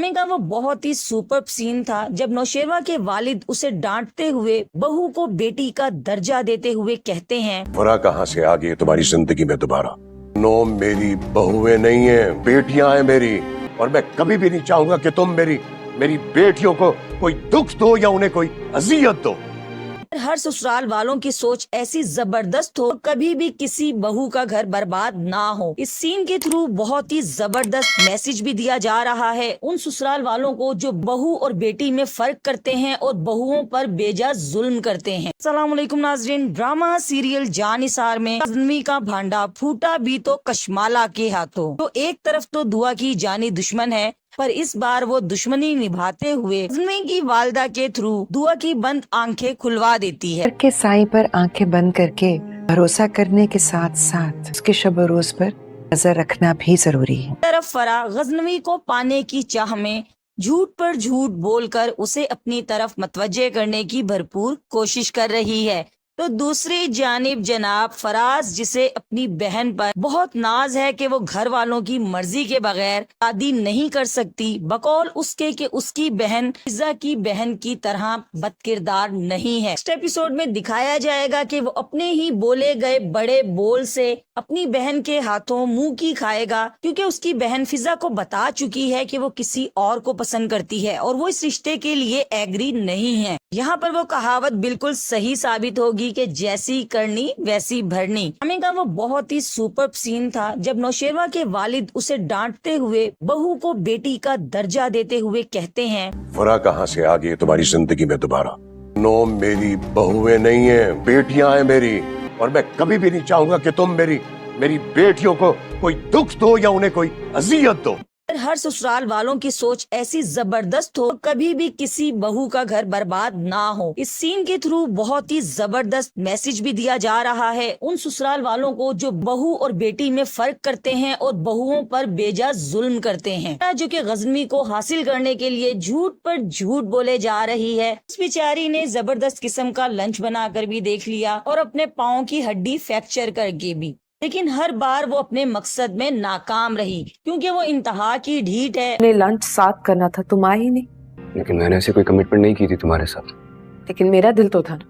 ड्रामे का वो बहुत ही सुपर सीन था जब नौशेरवा के वालिद उसे डांटते हुए बहू को बेटी का दर्जा देते हुए कहते हैं, फरा कहाँ से आ गई तुम्हारी जिंदगी में दोबारा। नो, मेरी बहुएं नहीं है, बेटियां हैं मेरी, और मैं कभी भी नहीं चाहूंगा कि तुम मेरी बेटियों को कोई दुख दो या उन्हें कोई अजियत दो। हर ससुराल वालों की सोच ऐसी जबरदस्त हो, कभी भी किसी बहू का घर बर्बाद ना हो। इस सीन के थ्रू बहुत ही जबरदस्त मैसेज भी दिया जा रहा है उन ससुराल वालों को जो बहू और बेटी में फर्क करते हैं और बहुओं पर बेजा जुल्म करते हैं। अस्सलाम वालेकुम नाज़रीन, ड्रामा सीरियल जानिसार में गज़नवी का भांडा फूटा भी तो कशमाला के हाथों। तो एक तरफ तो दुआ की जानी दुश्मन है, पर इस बार वो दुश्मनी निभाते हुए गज़नवी की वालदा के थ्रू दुआ की बंद आंखें खुलवा देती है। के साईं पर आंखें बंद करके भरोसा करने के साथ साथ उसके शब रोज पर नजर रखना भी जरूरी है। तरफ फरा गज़नवी को पाने की चाह में झूठ पर झूठ बोलकर उसे अपनी तरफ मतवज्जे करने की भरपूर कोशिश कर रही है, तो दूसरी जानिब जनाब फराज, जिसे अपनी बहन पर बहुत नाज है कि वो घर वालों की मर्जी के बगैर शादी नहीं कर सकती, बकौल उसके कि उसकी बहन फिजा की बहन की तरह बदकिरदार नहीं है। नेक्स्ट एपिसोड में दिखाया जाएगा कि वो अपने ही बोले गए बड़े बोल से अपनी बहन के हाथों मुंह की खाएगा, क्योंकि उसकी बहन फिजा को बता चुकी है कि वो किसी और को पसंद करती है और वो इस रिश्ते के लिए एग्री नहीं है। यहाँ पर वो कहावत बिल्कुल सही साबित होगी कि जैसी करनी वैसी भरनी। ड्रामे का वो बहुत ही सुपर सीन था जब नौशेरवा के वालिद उसे डांटते हुए बहू को बेटी का दर्जा देते हुए कहते हैं, फरा कहाँ से आ गई तुम्हारी जिंदगी में दोबारा। नो, मेरी बहुएं नहीं है, बेटियां हैं मेरी, और मैं कभी भी नहीं चाहूंगा कि तुम मेरी बेटियों को कोई दुख दो या उन्हें कोई अजियत दो। हर ससुराल वालों की सोच ऐसी जबरदस्त हो, कभी भी किसी बहू का घर बर्बाद ना हो। इस सीन के थ्रू बहुत ही जबरदस्त मैसेज भी दिया जा रहा है उन ससुराल वालों को जो बहू और बेटी में फर्क करते हैं और बहुओं पर बेजा जुल्म करते हैं, जो कि गज़नवी को हासिल करने के लिए झूठ पर झूठ बोले जा रही है। इस बेचारी ने जबरदस्त किस्म का लंच बनाकर भी देख लिया और अपने पाँव की हड्डी फ्रैक्चर करके भी, लेकिन हर बार वो अपने मकसद में नाकाम रही, क्योंकि वो इंतहा की ढीठ है। ने लंच साथ करना था, तुम आई ही नहीं। लेकिन मैंने ऐसी कोई कमिटमेंट नहीं की थी तुम्हारे साथ। लेकिन मेरा दिल तो था ना।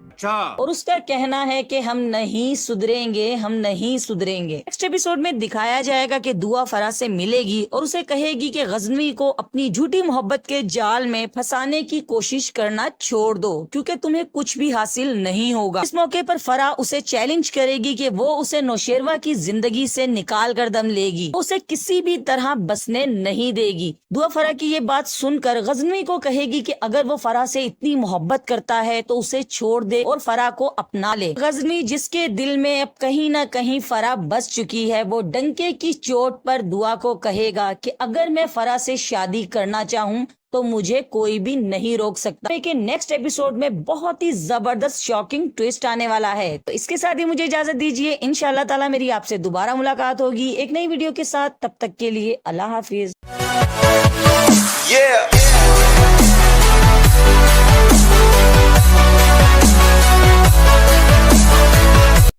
और उसका कहना है कि हम नहीं सुधरेंगे, हम नहीं सुधरेंगे। नेक्स्ट एपिसोड में दिखाया जाएगा कि दुआ फरा से मिलेगी और उसे कहेगी कि गज़नवी को अपनी झूठी मोहब्बत के जाल में फंसाने की कोशिश करना छोड़ दो, क्योंकि तुम्हें कुछ भी हासिल नहीं होगा। इस मौके पर फरा उसे चैलेंज करेगी कि वो उसे नौशेरवा की जिंदगी से निकाल कर दम लेगी, उसे किसी भी तरह बसने नहीं देगी। दुआ फरा की ये बात सुनकर गज़नवी को कहेगी कि अगर वो फरा से इतनी मोहब्बत करता है तो उसे छोड़ दे और फरा को अपना ले। गज़नवी, जिसके दिल में अब कहीं ना कहीं फरा बस चुकी है, वो डंके की चोट पर दुआ को कहेगा कि अगर मैं फरा से शादी करना चाहूँ तो मुझे कोई भी नहीं रोक सकता। लेकिन नेक्स्ट एपिसोड में बहुत ही जबरदस्त शॉकिंग ट्विस्ट आने वाला है। तो इसके साथ ही मुझे इजाजत दीजिए, इंशाअल्लाह ताला मेरी आपसे दोबारा मुलाकात होगी एक नई वीडियो के साथ। तब तक के लिए अल्लाह हाफिज।